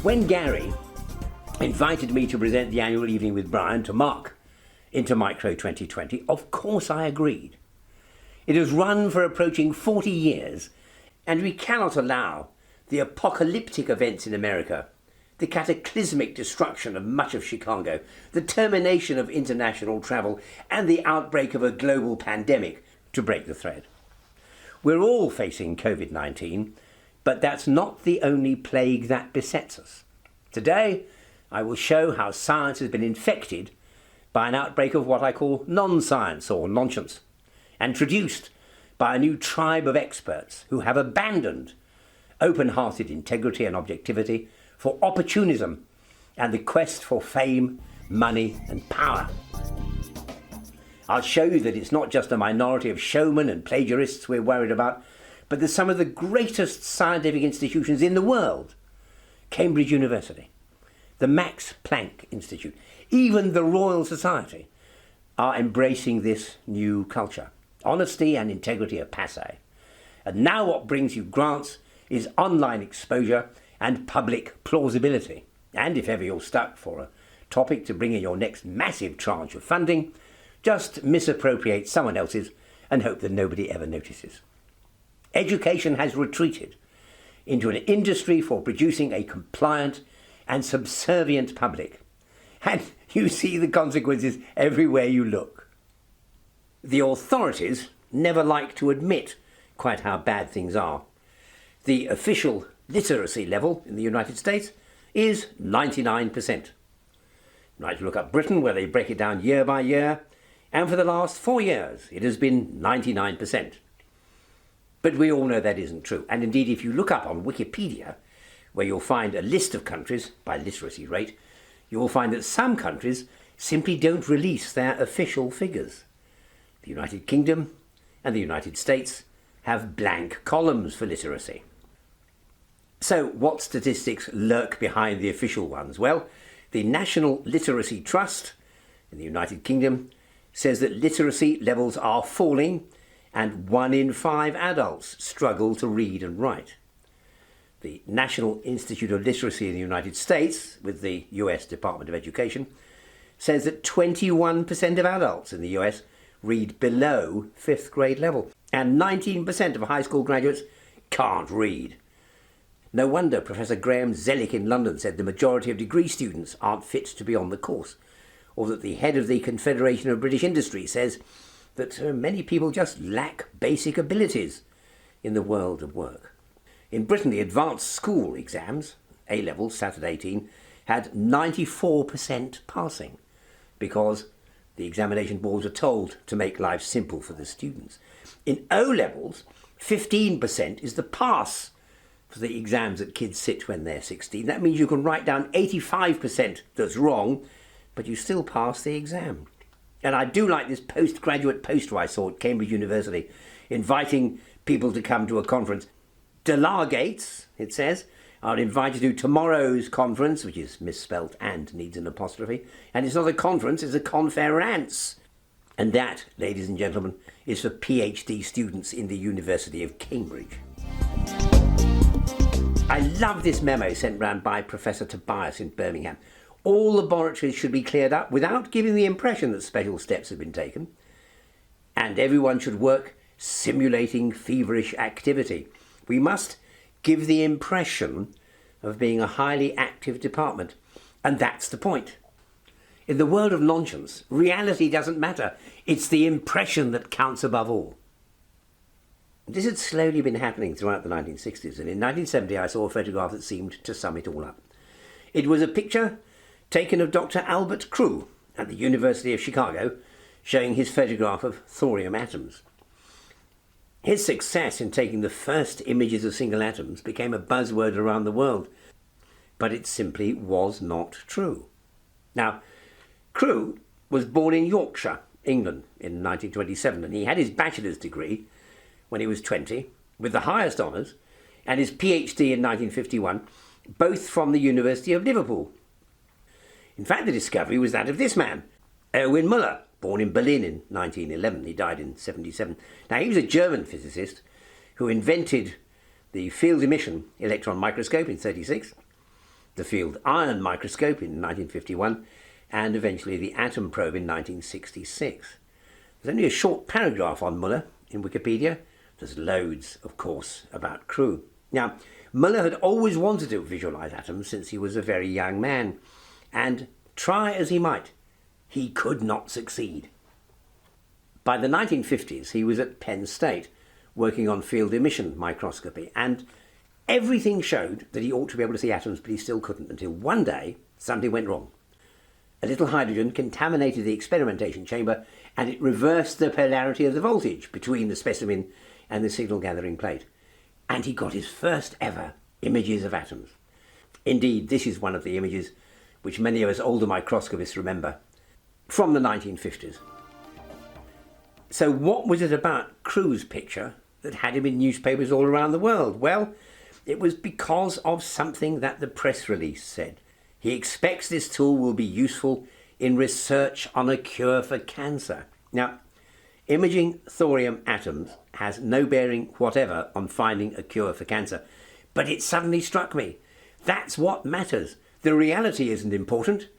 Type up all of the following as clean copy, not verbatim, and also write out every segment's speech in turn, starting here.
When Gary invited me to present the annual Evening with Brian to mark Into Micro 2020, of course I agreed. It has run for approaching 40 years, and we cannot allow the apocalyptic events in America, the cataclysmic destruction of much of Chicago, the termination of international travel, and the outbreak of a global pandemic to break the thread. We're all facing COVID-19, but that's not the only plague that besets us. Today, I will show how science has been infected by an outbreak of what I call non-science or nonscience, introduced by a new tribe of experts who have abandoned open-hearted integrity and objectivity for opportunism and the quest for fame, money and power. I'll show you that it's not just a minority of showmen and plagiarists we're worried about, but that some of the greatest scientific institutions in the world, Cambridge University, the Max Planck Institute, even the Royal Society, are embracing this new culture. Honesty and integrity are passé. And now what brings you grants is online exposure and public plausibility. And if ever you're stuck for a topic to bring in your next massive tranche of funding, just misappropriate someone else's and hope that nobody ever notices. Education has retreated into an industry for producing a compliant and subservient public. And you see the consequences everywhere you look. The authorities never like to admit quite how bad things are. The official literacy level in the United States is 99%. Right, look up Britain, where they break it down year by year, and for the last 4 years it has been 99%. But we all know that isn't true. And indeed, if you look up on Wikipedia, where you'll find a list of countries by literacy rate, you will find that some countries simply don't release their official figures. The United Kingdom and the United States have blank columns for literacy. So what statistics lurk behind the official ones? Well, the National Literacy Trust in the United Kingdom says that literacy levels are falling and 1 in 5 adults struggle to read and write. The National Institute of Literacy in the United States, with the US Department of Education, says that 21% of adults in the US read below 5th grade level, and 19% of high school graduates can't read. No wonder Professor Graham Zellick in London said the majority of degree students aren't fit to be on the course, or that the head of the Confederation of British Industry says that many people just lack basic abilities in the world of work. In Britain, the advanced school exams, A-levels, sat at 18, had 94% passing because the examination boards are told to make life simple for the students. In O-levels, 15% is the pass for the exams that kids sit when they're 16. That means you can write down 85% that's wrong, but you still pass the exam. And I do like this postgraduate poster I saw at Cambridge University, inviting people to come to a conference. Delargates, it says, are invited to tomorrow's conference, which is misspelt and needs an apostrophe. And it's not a conference, it's a conference. And that, ladies and gentlemen, is for PhD students in the University of Cambridge. I love this memo sent round by Professor Tobias in Birmingham. All laboratories should be cleared up without giving the impression that special steps have been taken. And everyone should work simulating feverish activity. We must give the impression of being a highly active department. And that's the point. In the world of nonscience, reality doesn't matter. It's the impression that counts above all. This had slowly been happening throughout the 1960s, and in 1970 I saw a photograph that seemed to sum it all up. It was a picture taken of Dr. Albert Crew at the University of Chicago, showing his photograph of thorium atoms. His success in taking the first images of single atoms became a buzzword around the world, but it simply was not true. Now, Crew was born in Yorkshire, England, in 1927, and he had his bachelor's degree when he was 20, with the highest honours, and his PhD in 1951, both from the University of Liverpool. In fact, the discovery was that of this man, Owen Muller, born in Berlin in 1911. He died in 1977. Now, he was a German physicist who invented the field emission electron microscope in 1936, the field iron microscope in 1951, and eventually the atom probe in 1966. There's only a short paragraph on Muller in Wikipedia. There's loads, of course, about Crewe. Now, Muller had always wanted to visualize atoms since he was a very young man, and try as he might, he could not succeed. By the 1950s, he was at Penn State working on field emission microscopy, and everything showed that he ought to be able to see atoms, but he still couldn't, until one day something went wrong. A little hydrogen contaminated the experimentation chamber, and it reversed the polarity of the voltage between the specimen and the signal gathering plate. And he got his first ever images of atoms. Indeed, this is one of the images which many of us older microscopists remember from the 1950s. So what was it about Crewe's picture that had him in newspapers all around the world? Well, it was because of something that the press release said. He expects this tool will be useful in research on a cure for cancer. Now, imaging thorium atoms has no bearing whatever on finding a cure for cancer. But it suddenly struck me. That's what matters. The reality isn't important.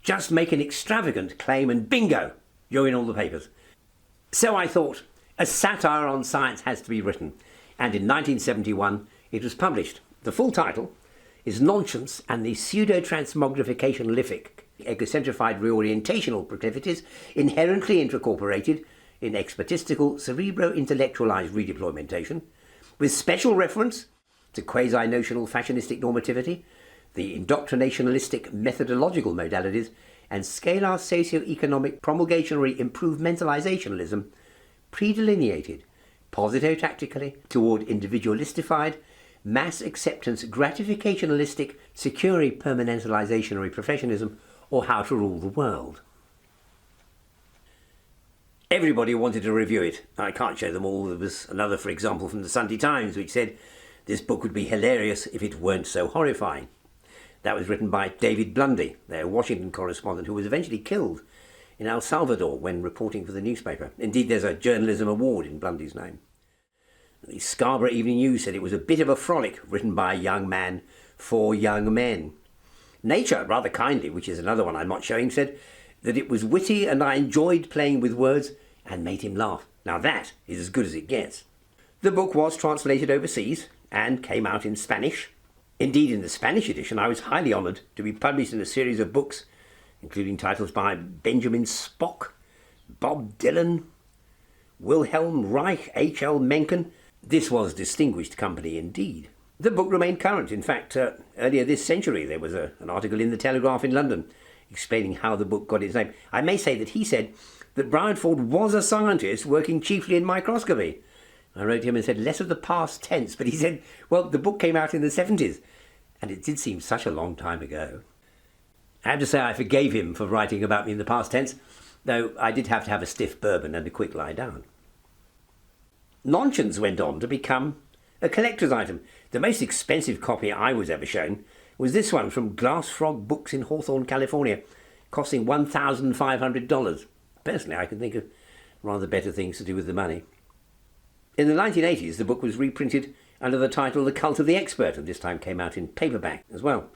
Just make an extravagant claim and bingo, you're in all the papers. So I thought, a satire on science has to be written. And in 1971, it was published. The full title is Nonscience and the Pseudo-Transmogrification-Lific Egocentrified Reorientational Proclivities Inherently Intracorporated in Expertistical Cerebro-Intellectualized Redeploymentation, with special reference to quasi-notional fashionistic normativity, the indoctrinationalistic methodological modalities, and scalar socio-economic promulgationary improvementalizationalism, predelineated posito-tactically toward individualistified, mass acceptance gratificationalistic securi permanentalizationary professionism, or how to rule the world. Everybody wanted to review it. I can't show them all. There was another, for example, from the Sunday Times, which said this book would be hilarious if it weren't so horrifying. That was written by David Blundy, their Washington correspondent, who was eventually killed in El Salvador when reporting for the newspaper. Indeed, there's a journalism award in Blundy's name. The Scarborough Evening News said it was a bit of a frolic written by a young man for young men. Nature, rather kindly, which is another one I'm not showing, said that it was witty and I enjoyed playing with words and made him laugh. Now that is as good as it gets. The book was translated overseas and came out in Spanish. Indeed, in the Spanish edition, I was highly honoured to be published in a series of books, including titles by Benjamin Spock, Bob Dylan, Wilhelm Reich, H.L. Mencken. This was distinguished company indeed. The book remained current. In fact, earlier this century there was an article in the Telegraph in London explaining how the book got its name. I may say that he said that Brian Ford was a scientist working chiefly in microscopy. I wrote to him and said, less of the past tense, but he said, well, the book came out in the 70s, and it did seem such a long time ago. I have to say I forgave him for writing about me in the past tense, though I did have to have a stiff bourbon and a quick lie down. Nonscience went on to become a collector's item. The most expensive copy I was ever shown was this one from Glass Frog Books in Hawthorne, California, costing $1,500. Personally, I can think of rather better things to do with the money. In the 1980s, the book was reprinted under the title The Cult of the Expert, and this time came out in paperback as well.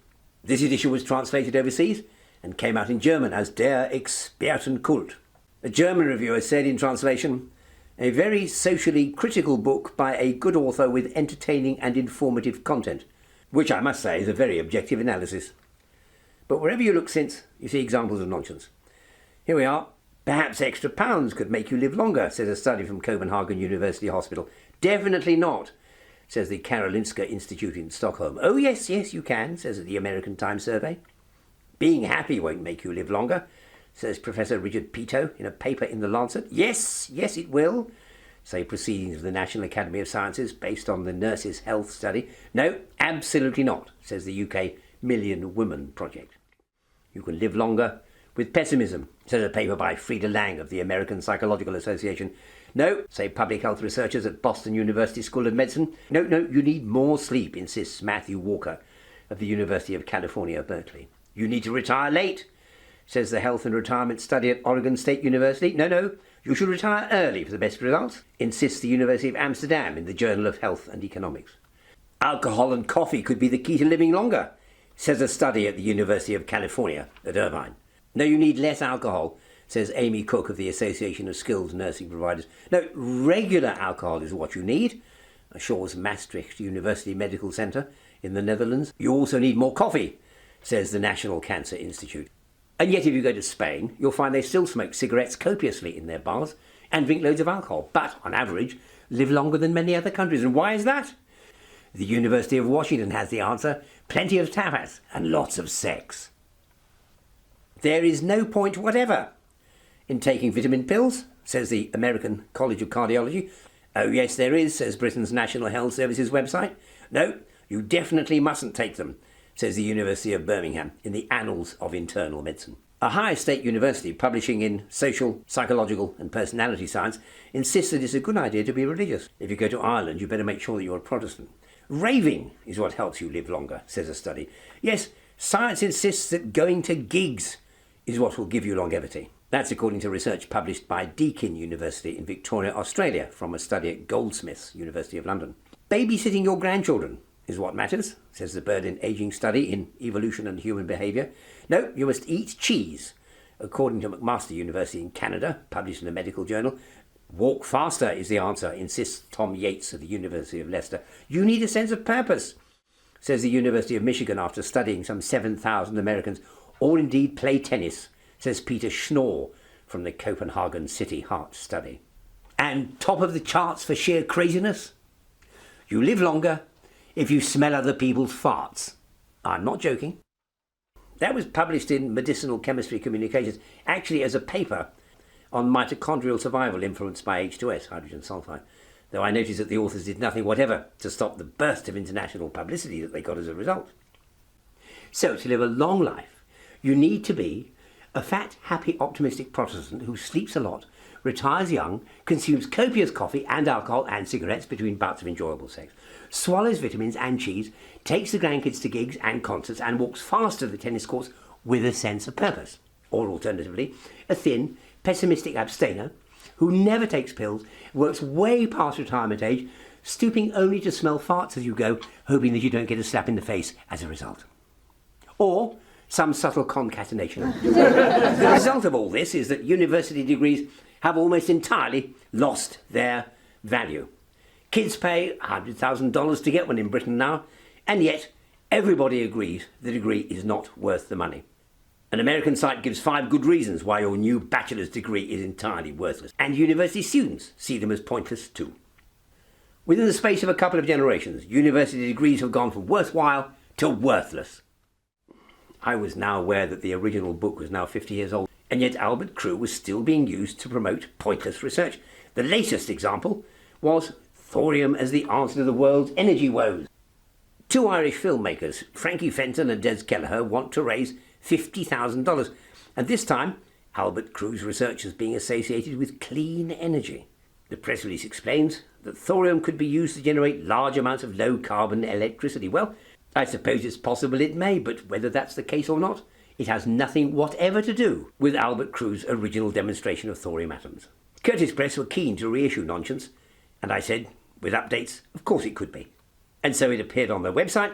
This edition was translated overseas and came out in German as Der Expertenkult. A German reviewer said in translation, a very socially critical book by a good author with entertaining and informative content, which I must say is a very objective analysis. But wherever you look since, you see examples of nonsense. Here we are. Perhaps extra pounds could make you live longer, says a study from Copenhagen University Hospital. Definitely not, says the Karolinska Institute in Stockholm. Oh yes, you can, says the American Times survey. Being happy won't make you live longer, says Professor Richard Peto in a paper in The Lancet. Yes, it will, say proceedings of the National Academy of Sciences based on the Nurses' Health Study. No, absolutely not, says the UK Million Women Project. You can live longer with pessimism, says a paper by Frieda Lang of the American Psychological Association. No, say public health researchers at Boston University School of Medicine. No, you need more sleep, insists Matthew Walker of the University of California, Berkeley. You need to retire late, says the Health and Retirement Study at Oregon State University. No, you should retire early for the best results, insists the University of Amsterdam in the Journal of Health and Economics. Alcohol and coffee could be the key to living longer, says a study at the University of California at Irvine. No, you need less alcohol, says Amy Cook of the Association of Skilled Nursing Providers. No, regular alcohol is what you need, assures Maastricht University Medical Centre in the Netherlands. You also need more coffee, says the National Cancer Institute. And yet if you go to Spain, you'll find they still smoke cigarettes copiously in their bars and drink loads of alcohol, but on average live longer than many other countries. And why is that? The University of Washington has the answer: plenty of tapas and lots of sex. There is no point whatever in taking vitamin pills, says the American College of Cardiology. Oh yes, there is, says Britain's National Health Service's website. No, you definitely mustn't take them, says the University of Birmingham in the Annals of Internal Medicine. Ohio State University, publishing in Social, Psychological and Personality Science, insists that it's a good idea to be religious. If you go to Ireland, you better make sure that you're a Protestant. Raving is what helps you live longer, says a study. Yes, science insists that going to gigs is what will give you longevity. That's according to research published by Deakin University in Victoria, Australia, from a study at Goldsmiths, University of London. Babysitting your grandchildren is what matters, says the Bird in Aging study in Evolution and Human Behaviour. No, you must eat cheese, according to McMaster University in Canada, published in a medical journal. Walk faster is the answer, insists Tom Yates of the University of Leicester. You need a sense of purpose, says the University of Michigan after studying some 7,000 Americans, or indeed play tennis, says Peter Schnorr from the Copenhagen City Heart Study. And top of the charts for sheer craziness? You live longer if you smell other people's farts. I'm not joking. That was published in Medicinal Chemistry Communications, actually as a paper on mitochondrial survival influenced by H2S, hydrogen sulfide, though I noticed that the authors did nothing whatever to stop the burst of international publicity that they got as a result. So, to live a long life, you need to be a fat, happy, optimistic Protestant who sleeps a lot, retires young, consumes copious coffee and alcohol and cigarettes between bouts of enjoyable sex, swallows vitamins and cheese, takes the grandkids to gigs and concerts, and walks fast to the tennis courts with a sense of purpose. Or alternatively, a thin, pessimistic abstainer who never takes pills, works way past retirement age, stooping only to smell farts as you go, hoping that you don't get a slap in the face as a result. Or some subtle concatenation. The result of all this is that university degrees have almost entirely lost their value. Kids pay $100,000 to get one in Britain now, and yet everybody agrees the degree is not worth the money. An American site gives 5 good reasons why your new bachelor's degree is entirely worthless, and university students see them as pointless too. Within the space of a couple of generations, university degrees have gone from worthwhile to worthless. I was now aware that the original book was now 50 years old, and yet Albert Crewe was still being used to promote pointless research. The latest example was thorium as the answer to the world's energy woes. 2 Irish filmmakers, Frankie Fenton and Des Kelleher, want to raise $50,000, and this time Albert Crewe's research is being associated with clean energy. The press release explains that thorium could be used to generate large amounts of low-carbon electricity. Well, I suppose it's possible it may, but whether that's the case or not, it has nothing whatever to do with Albert Crewe's original demonstration of thorium atoms. Curtis Press were keen to reissue Nonscience, and I said, with updates, of course it could be. And so it appeared on their website.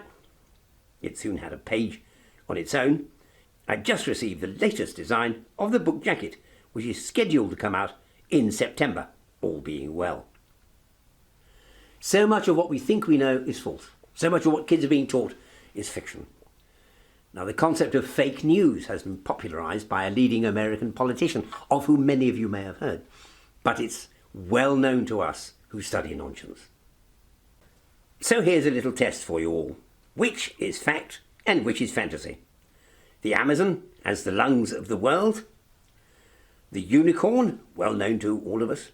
It soon had a page on its own. I just received the latest design of the book jacket, which is scheduled to come out in September, all being well. So much of what we think we know is false. So much of what kids are being taught is fiction. Now, the concept of fake news has been popularised by a leading American politician, of whom many of you may have heard. But it's well known to us who study nonsense. So here's a little test for you all. Which is fact and which is fantasy? The Amazon as the lungs of the world? The unicorn, well known to all of us?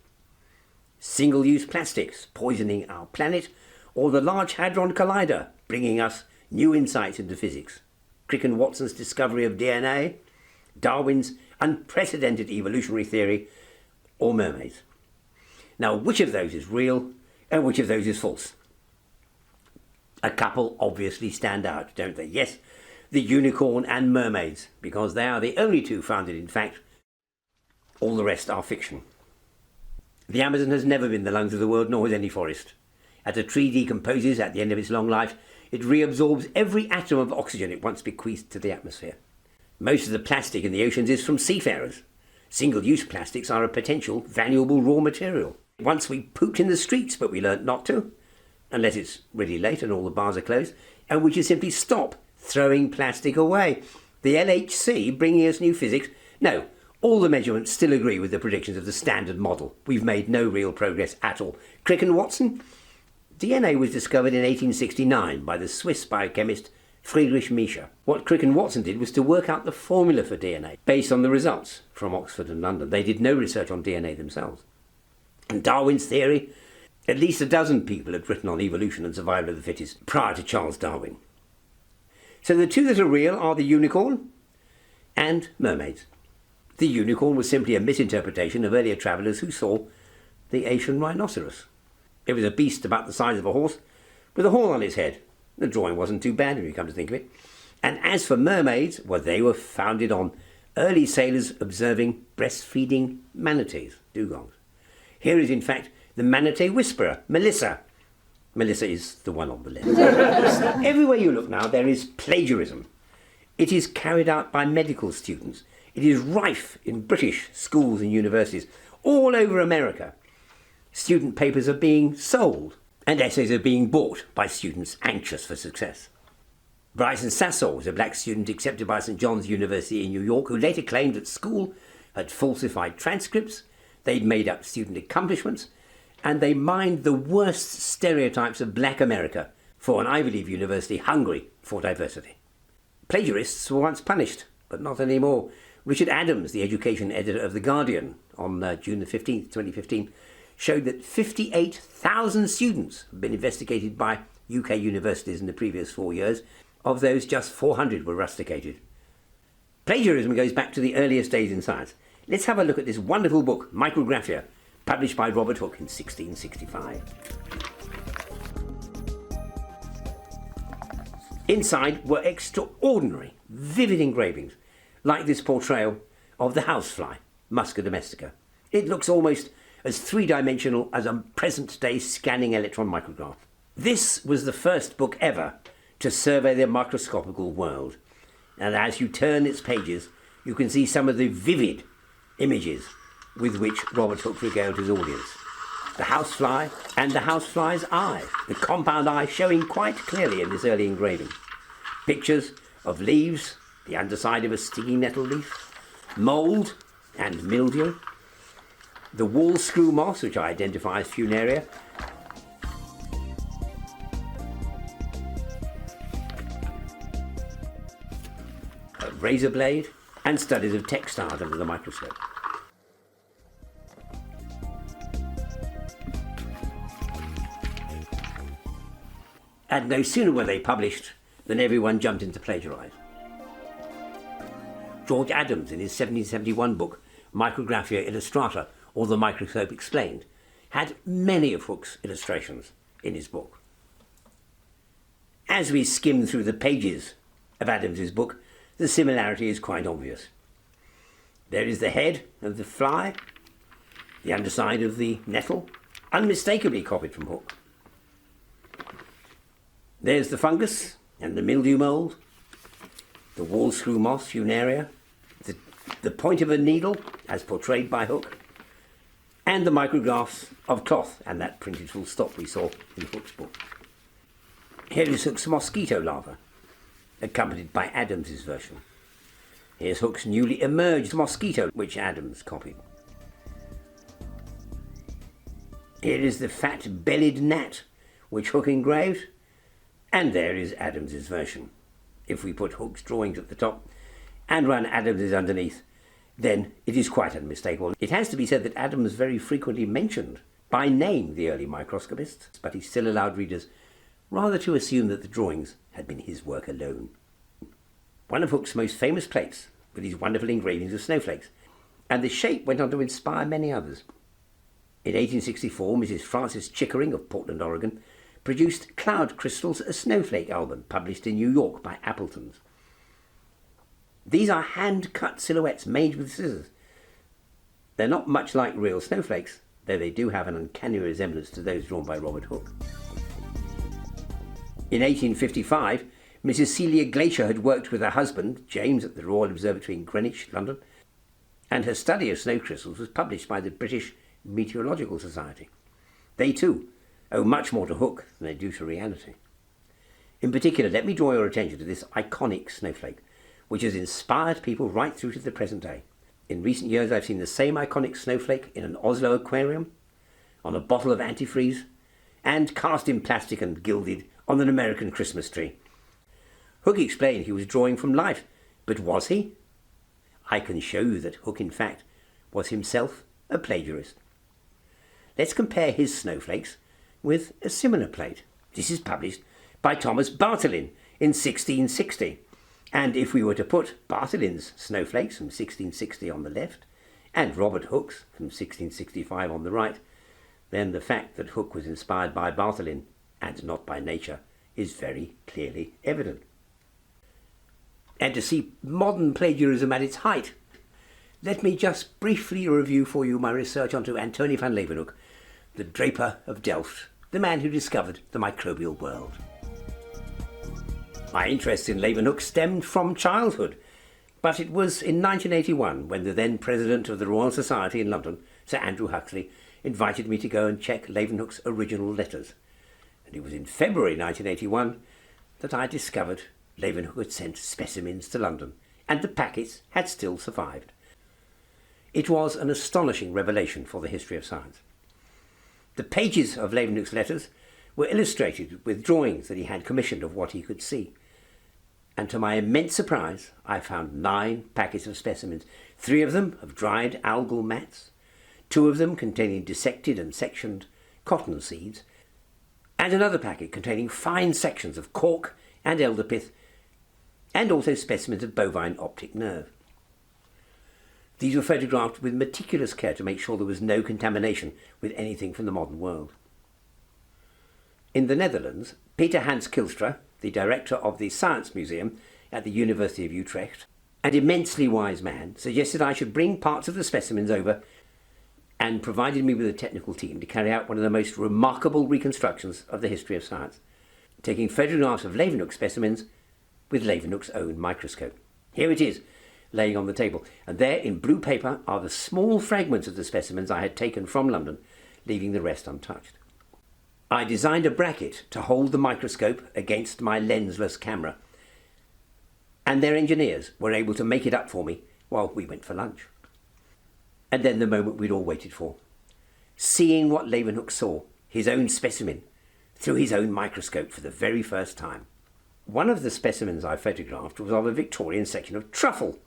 Single-use plastics poisoning our planet? Or the Large Hadron Collider bringing us new insights into physics? Crick and Watson's discovery of DNA? Darwin's unprecedented evolutionary theory? Or mermaids? Now, which of those is real and which of those is false? A couple obviously stand out, don't they? Yes, the unicorn and mermaids, because they are the only two founded in fact. All the rest are fiction. The Amazon has never been the lungs of the world, nor has any forest. As a tree decomposes at the end of its long life, It reabsorbs every atom of oxygen it once bequeathed to the atmosphere. Most of the plastic in the oceans is from seafarers. Single-use plastics are a potential valuable raw material. Once we pooped in the streets, but we learnt not to, unless it's really late and all the bars are closed, and we should simply stop throwing plastic away. The LHC bringing us new physics? No, all the measurements still agree with the predictions of the Standard Model. We've made no real progress at all. Crick and Watson? DNA was discovered in 1869 by the Swiss biochemist Friedrich Miescher. What Crick and Watson did was to work out the formula for DNA based on the results from Oxford and London. They did no research on DNA themselves. And Darwin's theory? At least a dozen people had written on evolution and survival of the fittest prior to Charles Darwin. So the two that are real are the unicorn and mermaids. The unicorn was simply a misinterpretation of earlier travellers who saw the Asian rhinoceros. It was a beast about the size of a horse with a horn on its head. The drawing wasn't too bad if you come to think of it. And as for mermaids, well, they were founded on early sailors observing breastfeeding manatees, dugongs. Here is, in fact, the manatee whisperer, Melissa. Melissa is the one on the left. Everywhere you look now, there is plagiarism. It is carried out by medical students. It is rife in British schools and universities all over America. Student papers are being sold and essays are being bought by students anxious for success. Bryson Sassor was a black student accepted by St. John's University in New York who later claimed that school had falsified transcripts, they'd made up student accomplishments, and they mined the worst stereotypes of black America for an Ivy League university hungry for diversity. Plagiarists were once punished, but not anymore. Richard Adams, the education editor of The Guardian, on June the 15th, 2015, showed that 58,000 students have been investigated by UK universities in the previous 4 years. Of those, just 400 were rusticated. Plagiarism goes back to the earliest days in science. Let's have a look at this wonderful book, Micrographia, published by Robert Hooke in 1665. Inside were extraordinary, vivid engravings, like this portrayal of the housefly, Musca domestica. It looks almost as three-dimensional as a present-day scanning electron micrograph. This was the first book ever to survey the microscopical world, and as you turn its pages, you can see some of the vivid images with which Robert Hooke regaled his audience. The housefly and the housefly's eye, the compound eye showing quite clearly in this early engraving. Pictures of leaves, the underside of a stinging nettle leaf, mould and mildew, the wall screw moss, which I identify as funaria, a razor blade, and studies of textiles under the microscope. And no sooner were they published than everyone jumped in to plagiarise. George Adams, in his 1771 book, Micrographia Illustrata, or The Microscope Explained, had many of Hooke's illustrations in his book. As we skim through the pages of Adams's book, the similarity is quite obvious. There is the head of the fly, the underside of the nettle, unmistakably copied from Hooke. There's the fungus and the mildew mould, the wall screw moss, funaria, the point of a needle, as portrayed by Hooke, and the micrographs of cloth and that printed full stop we saw in Hooke's book. Here is Hooke's mosquito larva, accompanied by Adams's version. Here's Hooke's newly emerged mosquito, which Adams copied. Here is the fat-bellied gnat, which Hooke engraved, and there is Adams's version. If we put Hooke's drawings at the top and run Adams's underneath, then it is quite unmistakable. It has to be said that Adams very frequently mentioned by name the early microscopists, but he still allowed readers rather to assume that the drawings had been his work alone. One of Hooke's most famous plates were these wonderful engravings of snowflakes, and the shape went on to inspire many others. In 1864, Mrs. Frances Chickering of Portland, Oregon, produced Cloud Crystals, a snowflake album published in New York by Appleton's. These are hand-cut silhouettes made with scissors. They're not much like real snowflakes, though they do have an uncanny resemblance to those drawn by Robert Hooke. In 1855, Mrs. Celia Glacier had worked with her husband, James, at the Royal Observatory in Greenwich, London, and her study of snow crystals was published by the British Meteorological Society. They too owe much more to Hooke than they do to reality. In particular, let me draw your attention to this iconic snowflake, which has inspired people right through to the present day. In recent years, I've seen the same iconic snowflake in an Oslo aquarium, on a bottle of antifreeze, and cast in plastic and gilded on an American Christmas tree. Hooke explained he was drawing from life, but was he? I can show you that Hooke, in fact, was himself a plagiarist. Let's compare his snowflakes with a similar plate. This is published by Thomas Bartholin in 1660. And if we were to put Bartholin's snowflakes from 1660 on the left and Robert Hooke's from 1665 on the right, then the fact that Hooke was inspired by Bartholin and not by nature is very clearly evident. And to see modern plagiarism at its height, let me just briefly review for you my research onto Antony van Leeuwenhoek, the draper of Delft, the man who discovered the microbial world. My interest in Leeuwenhoek stemmed from childhood, but it was in 1981 when the then president of the Royal Society in London, Sir Andrew Huxley, invited me to go and check Leeuwenhoek's original letters. And it was in February 1981 that I discovered Leeuwenhoek had sent specimens to London, and the packets had still survived. It was an astonishing revelation for the history of science. The pages of Leeuwenhoek's letters were illustrated with drawings that he had commissioned of what he could see. And to my immense surprise, I found 9 packets of specimens, 3 of them of dried algal mats, 2 of them containing dissected and sectioned cotton seeds, and another packet containing fine sections of cork and elderpith, and also specimens of bovine optic nerve. These were photographed with meticulous care to make sure there was no contamination with anything from the modern world. In the Netherlands, Peter Hans Kilstra, the director of the Science Museum at the University of Utrecht, an immensely wise man, suggested I should bring parts of the specimens over and provided me with a technical team to carry out one of the most remarkable reconstructions of the history of science, taking photographs of Leeuwenhoek specimens with Leeuwenhoek's own microscope. Here it is, laying on the table, and there in blue paper are the small fragments of the specimens I had taken from London, leaving the rest untouched. I designed a bracket to hold the microscope against my lensless camera, and their engineers were able to make it up for me while we went for lunch. And then the moment we'd all waited for, seeing what Leeuwenhoek saw, his own specimen, through his own microscope for the very first time. One of the specimens I photographed was of a Victorian section of truffle,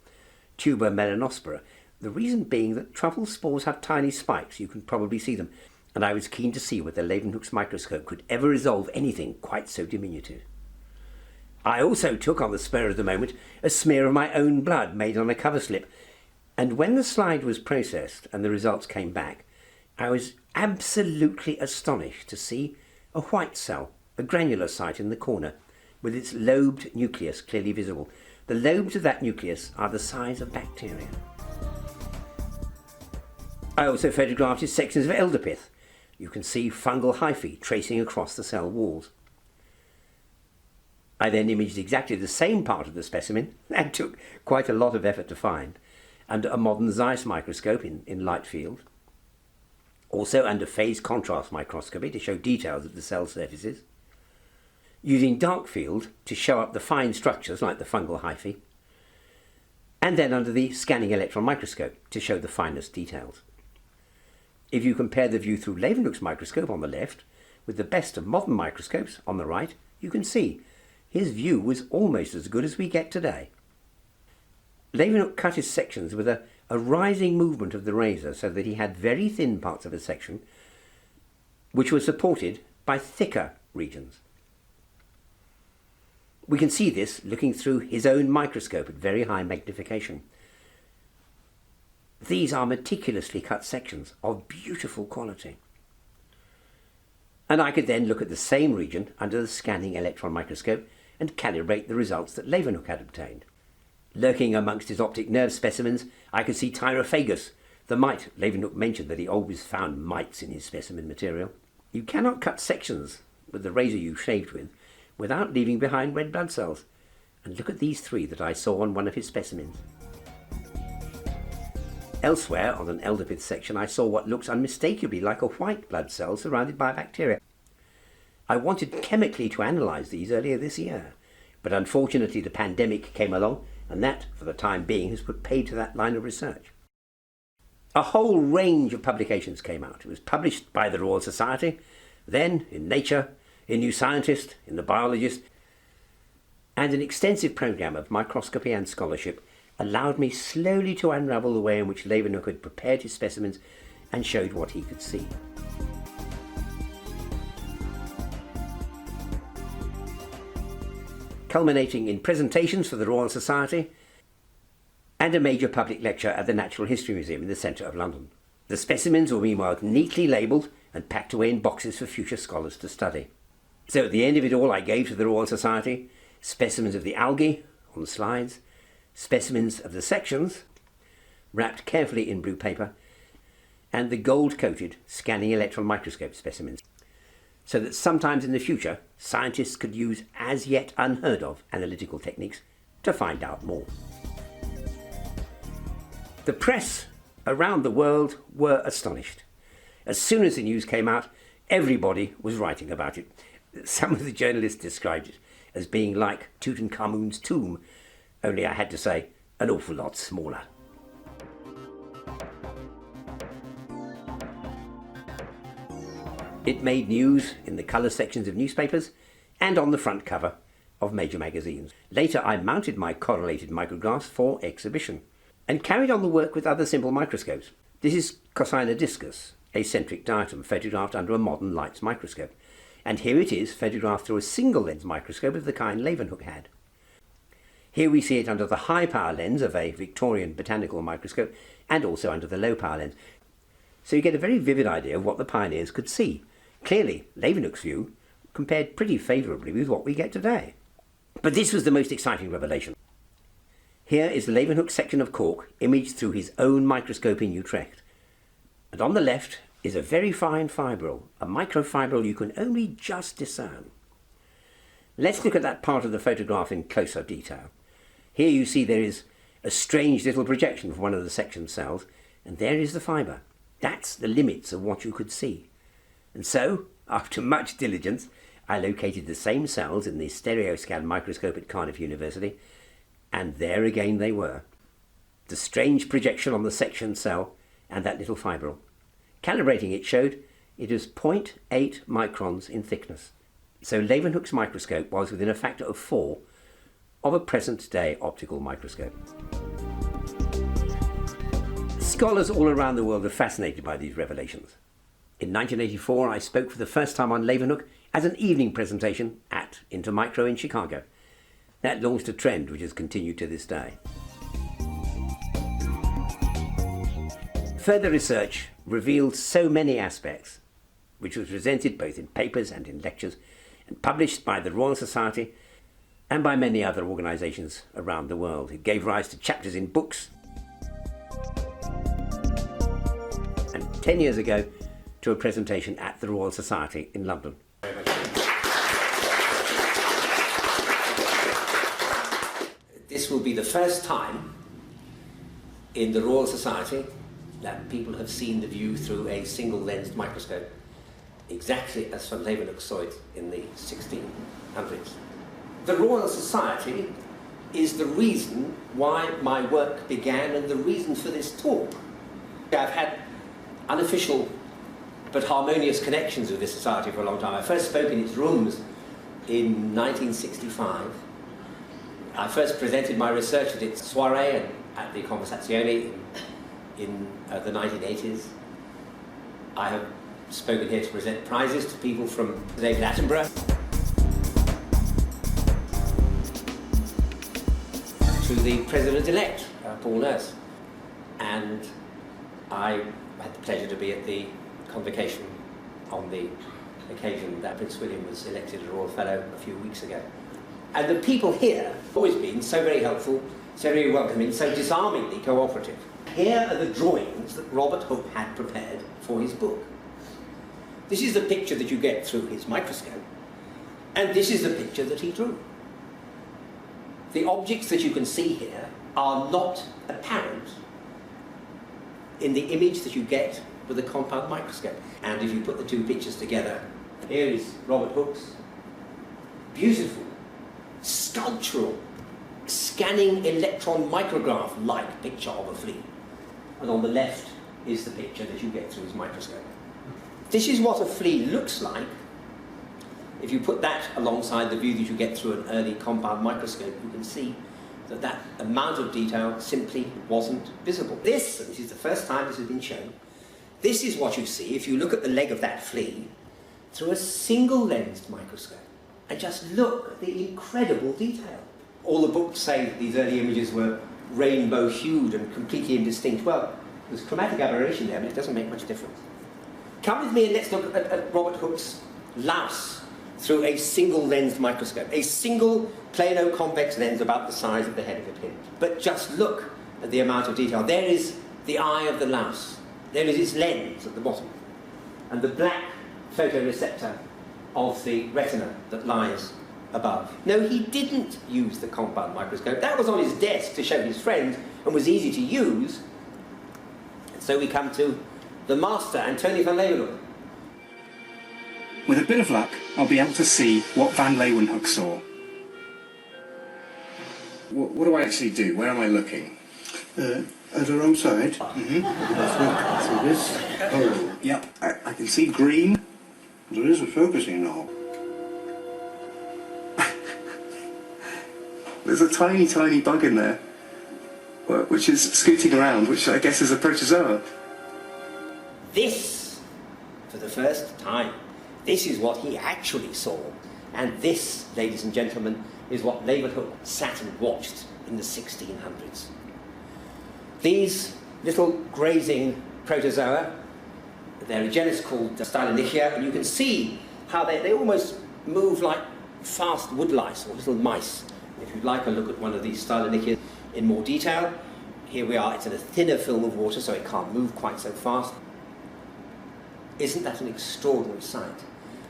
Tuber melanospora, the reason being that truffle spores have tiny spikes, you can probably see them, and I was keen to see whether Leeuwenhoek's microscope could ever resolve anything quite so diminutive. I also took on the spur of the moment a smear of my own blood made on a cover slip, and when the slide was processed and the results came back, I was absolutely astonished to see a white cell, a granular site in the corner, with its lobed nucleus clearly visible. The lobes of that nucleus are the size of bacteria. I also photographed his sections of elderpith. You can see fungal hyphae tracing across the cell walls. I then imaged exactly the same part of the specimen, and took quite a lot of effort to find, under a modern Zeiss microscope in light field, also under phase contrast microscopy to show details of the cell surfaces, using dark field to show up the fine structures like the fungal hyphae, and then under the scanning electron microscope to show the finest details. If you compare the view through Leeuwenhoek's microscope on the left with the best of modern microscopes on the right, you can see his view was almost as good as we get today. Leeuwenhoek cut his sections with a rising movement of the razor so that he had very thin parts of a section which were supported by thicker regions. We can see this looking through his own microscope at very high magnification. These are meticulously cut sections of beautiful quality. And I could then look at the same region under the scanning electron microscope and calibrate the results that Leeuwenhoek had obtained. Lurking amongst his optic nerve specimens, I could see Tyrophagus, the mite. Leeuwenhoek mentioned that he always found mites in his specimen material. You cannot cut sections with the razor you shaved with without leaving behind red blood cells. And look at these 3 that I saw on one of his specimens. Elsewhere, on an elderpith section, I saw what looks unmistakably like a white blood cell surrounded by bacteria. I wanted chemically to analyse these earlier this year, but unfortunately the pandemic came along, and that, for the time being, has put paid to that line of research. A whole range of publications came out. It was published by the Royal Society, then in Nature, in New Scientist, in The Biologist, and an extensive programme of microscopy and scholarship allowed me slowly to unravel the way in which Leeuwenhoek had prepared his specimens and showed what he could see. Culminating in presentations for the Royal Society and a major public lecture at the Natural History Museum in the centre of London. The specimens were meanwhile neatly labelled and packed away in boxes for future scholars to study. So at the end of it all, I gave to the Royal Society specimens of the algae on the slides, specimens of the sections, wrapped carefully in blue paper, and the gold-coated scanning electron microscope specimens, so that sometimes in the future, scientists could use as yet unheard of analytical techniques to find out more. The press around the world were astonished. As soon as the news came out, everybody was writing about it. Some of the journalists described it as being like Tutankhamun's tomb, only I had to say, an awful lot smaller. It made news in the colour sections of newspapers and on the front cover of major magazines. Later I mounted my correlated micrographs for exhibition and carried on the work with other simple microscopes. This is Cossina discus, a centric diatom photographed under a modern Lights microscope. And here it is photographed through a single lens microscope of the kind Leeuwenhoek had. Here we see it under the high power lens of a Victorian botanical microscope and also under the low power lens. So you get a very vivid idea of what the pioneers could see. Clearly, Leeuwenhoek's view compared pretty favourably with what we get today. But this was the most exciting revelation. Here is the Leeuwenhoek section of cork imaged through his own microscope in Utrecht. And on the left is a very fine fibril, a microfibril you can only just discern. Let's look at that part of the photograph in closer detail. Here you see there is a strange little projection from one of the section cells, and there is the fibre. That's the limits of what you could see. And so, after much diligence, I located the same cells in the stereoscan microscope at Cardiff University, and there again they were. The strange projection on the section cell and that little fibril. Calibrating it showed it was 0.8 microns in thickness. So Leeuwenhoek's microscope was within a factor of 4 of a present-day optical microscope. Scholars all around the world are fascinated by these revelations. In 1984, I spoke for the first time on Leeuwenhoek as an evening presentation at Intermicro in Chicago. That launched a trend which has continued to this day. Further research revealed so many aspects, which was presented both in papers and in lectures, and published by the Royal Society and by many other organisations around the world. It gave rise to chapters in books, and 10 years ago to a presentation at the Royal Society in London. This will be the first time in the Royal Society that people have seen the view through a single-lensed microscope, exactly as von Leeuwenhoek saw it in the 1600s. The Royal Society is the reason why my work began and the reason for this talk. I've had unofficial but harmonious connections with this society for a long time. I first spoke in its rooms in 1965. I first presented my research at its soirée and at the Conversazione in the 1980s. I have spoken here to present prizes to people from David Attenborough to the President-elect, Paul Nurse. And I had the pleasure to be at the convocation on the occasion that Prince William was elected a Royal Fellow a few weeks ago. And the people here have always been so very helpful, so very welcoming, so disarmingly cooperative. Here are the drawings that Robert Hooke had prepared for his book. This is the picture that you get through his microscope, And this is the picture that he drew. The objects that you can see here are not apparent in the image that you get with a compound microscope. And if you put the two pictures together, here is Robert Hooke's beautiful, sculptural, scanning electron micrograph-like picture of a flea. And on the left is the picture that you get through his microscope. This is what a flea looks like. If you put that alongside the view that you get through an early compound microscope, you can see that that amount of detail simply wasn't visible. This is the first time this has been shown, this is what you see if you look at the leg of that flea through a single-lensed microscope. And just look at the incredible detail. All the books say that these early images were rainbow-hued and completely indistinct. Well, there's chromatic aberration there, but it doesn't make much difference. Come with me and let's look at Robert Hooke's louse through a single-lensed microscope. A single plano-convex lens about the size of the head of a pin. But just look at the amount of detail. There is the eye of the louse. There is its lens at the bottom. And the black photoreceptor of the retina that lies above. No, he didn't use the compound microscope. That was on his desk to show his friends and was easy to use. And so we come to the master, Antony van Leeuwenhoek. With a bit of luck, I'll be able to see what van Leeuwenhoek saw. What do I actually do? Where am I looking? At the wrong side. Mm-hmm. Let's look through this. Oh. Yep, I can see green. There is a focusing knob. There's a tiny, tiny bug in there, which is scooting around, which I guess is a protozoa. This, for the first time, this is what he actually saw. And this, ladies and gentlemen, is what Leeuwenhoek sat and watched in the 1600s. These little grazing protozoa, they're a genus called Stylonychia, and you can see how they almost move like fast woodlice or little mice. If you'd like a look at one of these Stylonychia in more detail, here we are. It's in a thinner film of water, so it can't move quite so fast. Isn't that an extraordinary sight?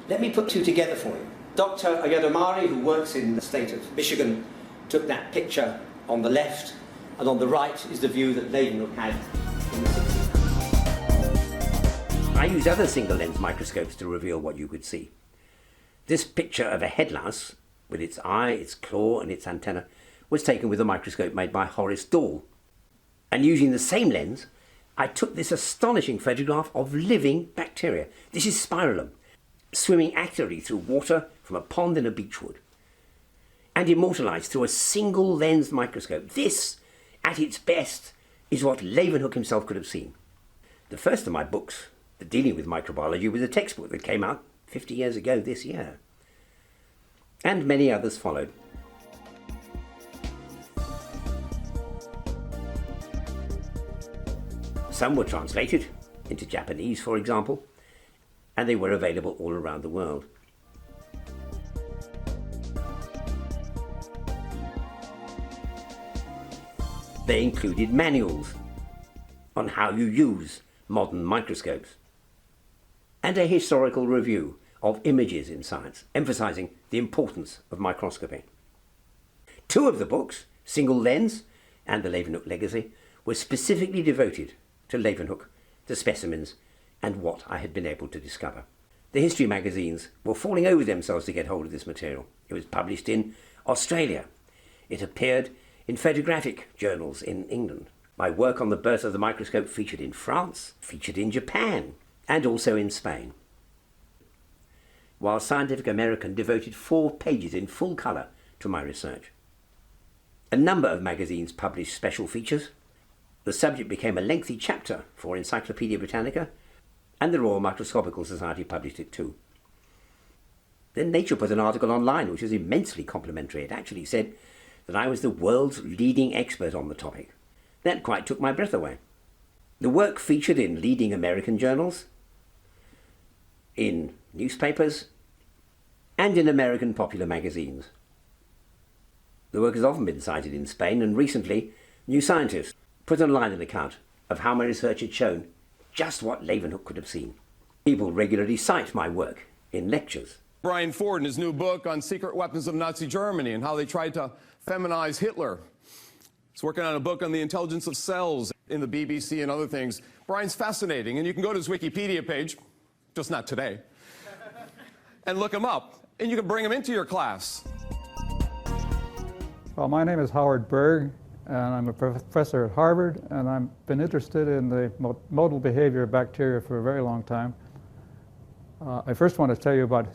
Let me put two together for you. Dr. Oyadomari, who works in the state of Michigan, took that picture on the left, and on the right is the view that Leeuwenhoek had in the 1600s. I use other single-lens microscopes to reveal what you could see. This picture of a head louse, with its eye, its claw, and its antenna, was taken with a microscope made by Horace Dall. And using the same lens, I took this astonishing photograph of living bacteria. This is spirulum, swimming actively through water from a pond in a beechwood, and immortalized through a single-lensed microscope. This, at its best, is what Leeuwenhoek himself could have seen. The first of my books, dealing with microbiology, was a textbook that came out 50 years ago this year. And many others followed. Some were translated into Japanese, for example, and they were available all around the world. They included manuals on how you use modern microscopes and a historical review of images in science, emphasizing the importance of microscopy. Two of the books, Single Lens and The Leeuwenhoek Legacy, were specifically devoted to Leeuwenhoek, the specimens, and what I had been able to discover. The history magazines were falling over themselves to get hold of this material. It was published in Australia. It appeared in photographic journals in England. My work on the birth of the microscope featured in France, featured in Japan, and also in Spain. While Scientific American devoted 4 pages in full colour to my research. A number of magazines published special features. The subject became a lengthy chapter for Encyclopaedia Britannica, and the Royal Microscopical Society published it too. Then Nature put an article online which was immensely complimentary. It actually said that I was the world's leading expert on the topic. That quite took my breath away. The work featured in leading American journals, in newspapers, and in American popular magazines. The work has often been cited in Spain, and recently, New Scientist put online an account of how my research had shown just what Leeuwenhoek could have seen. People regularly cite my work in lectures Brian Ford in his new book on secret weapons of Nazi Germany and how they tried to feminize Hitler. He's working on a book on the intelligence of cells in the BBC and other things. Brian's fascinating, and you can go to his Wikipedia page, just not today, and look him up, and you can bring him into your class. Well, my name is Howard Berg, and I'm a professor at Harvard, and I've been interested in the modal behavior of bacteria for a very long time. I first want to tell you about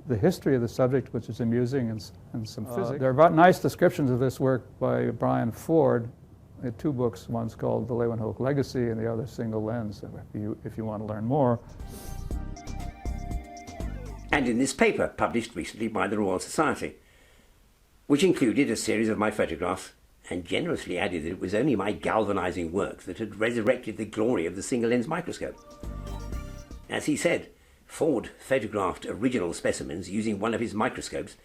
the history of the subject, which is amusing, and some physics. There are nice descriptions of this work by Brian Ford in two books. One's called The Leeuwenhoek Legacy, and the other Single Lens, if you want to learn more. And in this paper, published recently by the Royal Society, which included a series of my photographs and generously added that it was only my galvanizing work that had resurrected the glory of the single-lens microscope. As he said, Ford photographed original specimens using one of his microscopes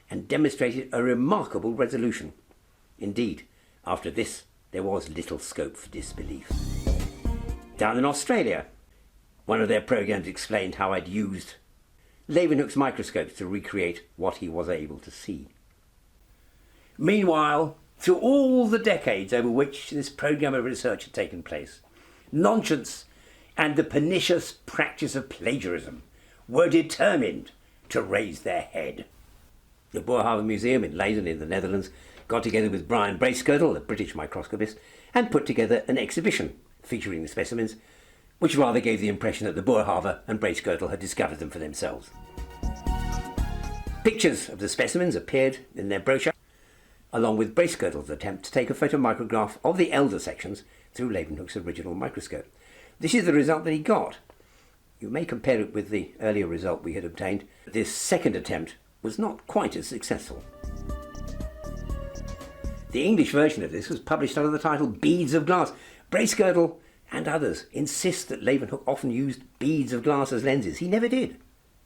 and demonstrated a remarkable resolution. Indeed, after this, there was little scope for disbelief. Down in Australia, one of their programs explained how I'd used Leeuwenhoek's microscopes to recreate what he was able to see. Meanwhile, through all the decades over which this program of research had taken place, Nonscience and the pernicious practice of plagiarism were determined to raise their head. The Boerhaave Museum in Leiden in the Netherlands got together with Brian Bracegirdle, a British microscopist, and put together an exhibition featuring the specimens, which rather gave the impression that the Boerhaave and Bracegirdle had discovered them for themselves. Pictures of the specimens appeared in their brochure, along with Bracegirdle's attempt to take a photomicrograph of the elder sections through Leeuwenhoek's original microscope. This is the result that he got. You may compare it with the earlier result we had obtained. This second attempt was not quite as successful. The English version of this was published under the title Beads of Glass. Bracegirdle and others insist that Leeuwenhoek often used beads of glass as lenses. He never did.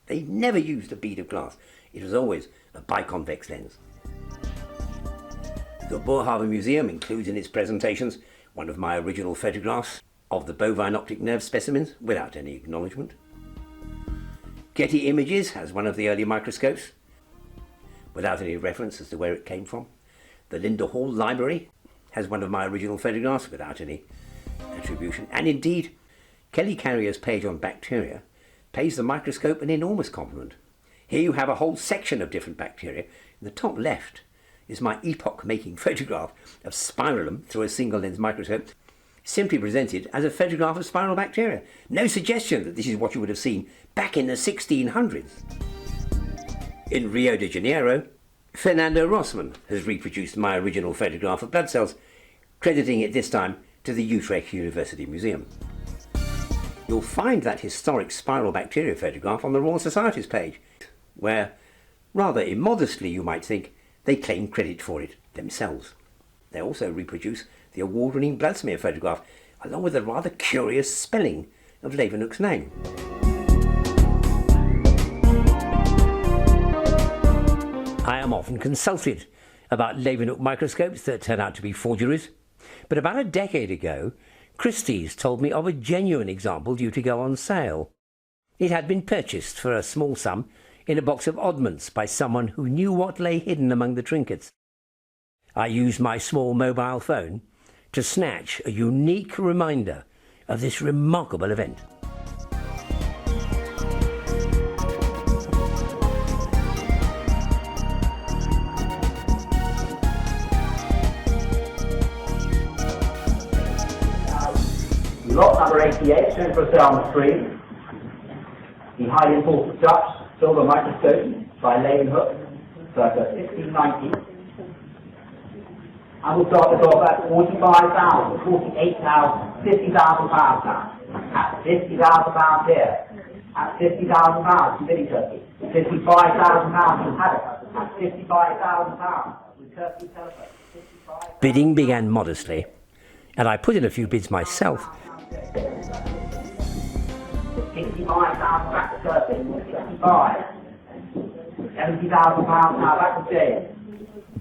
They never used a bead of glass. It was always a biconvex lens. The Boerhaave Museum includes in its presentations one of my original photographs of the bovine optic nerve specimens without any acknowledgement. Getty Images has one of the early microscopes without any reference as to where it came from. The Linda Hall Library has one of my original photographs without any attribution. And indeed, Kelly Carrier's page on bacteria pays the microscope an enormous compliment. Here you have a whole section of different bacteria. In the top left is my epoch-making photograph of spiralum through a single-lens microscope, simply presented as a photograph of spiral bacteria. No suggestion that this is what you would have seen back in the 1600s. In Rio de Janeiro, Fernando Rossmann has reproduced my original photograph of blood cells, crediting it this time to the Utrecht University Museum. You'll find that historic spiral bacteria photograph on the Royal Society's page, where, rather immodestly you might think, they claim credit for it themselves. They also reproduce the award-winning blood smear photograph, along with a rather curious spelling of Leeuwenhoek's name. I am often consulted about Leeuwenhoek microscopes that turn out to be forgeries, but about a decade ago, Christie's told me of a genuine example due to go on sale. It had been purchased for a small sum in a box of oddments by someone who knew what lay hidden among the trinkets. I used my small mobile phone to snatch a unique reminder of this remarkable event. Lot number 88, soon for sale on the screen. The highly important Dutch silver microscope by Leeuwenhoek, circa 1690. And we'll start this off at 45,000, 48,000, 50,000 pounds now. At 50,000 pounds here. At 50,000 pounds from Mini Turkey. 55,000 pounds from Haddock. At 55,000 pounds with Turkey telephone. Bidding began modestly, and I put in a few bids myself. 65,000 back to Turkey. 65. 70,000 pounds now back to James.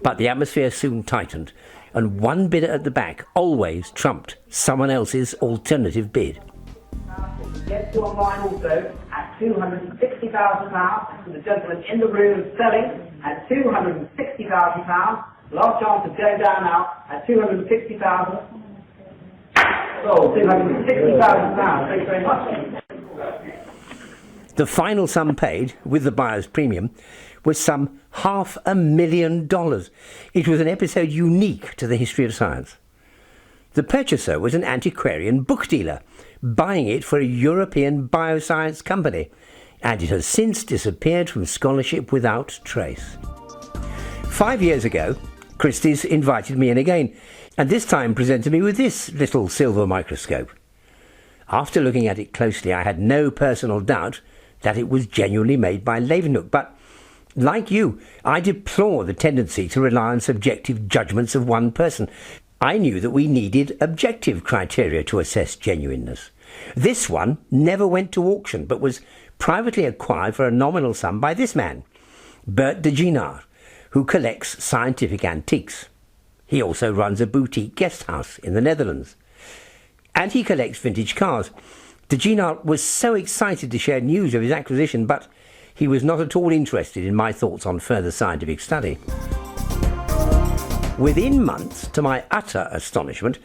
But the atmosphere soon tightened, and one bidder at the back always trumped someone else's alternative bid. Get to online also at at £260,000, to the gentleman in the room selling at £260,000. Last chance to go down now at £260,000. Sold £260,000. Thanks very much. The final sum paid, with the buyer's premium, was some $500,000. It was an episode unique to the history of science. The purchaser was an antiquarian book dealer, buying it for a European bioscience company, and it has since disappeared from scholarship without trace. 5 years ago, Christie's invited me in again, and this time presented me with this little silver microscope. After looking at it closely, I had no personal doubt that it was genuinely made by Leeuwenhoek, but like you, I deplore the tendency to rely on subjective judgments of one person. I knew that we needed objective criteria to assess genuineness. This one never went to auction, but was privately acquired for a nominal sum by this man, Bert de Gienaar, who collects scientific antiques. He also runs a boutique guest house in the Netherlands. And he collects vintage cars. De Gienaar was so excited to share news of his acquisition, but he was not at all interested in my thoughts on further scientific study. Within months, to my utter astonishment,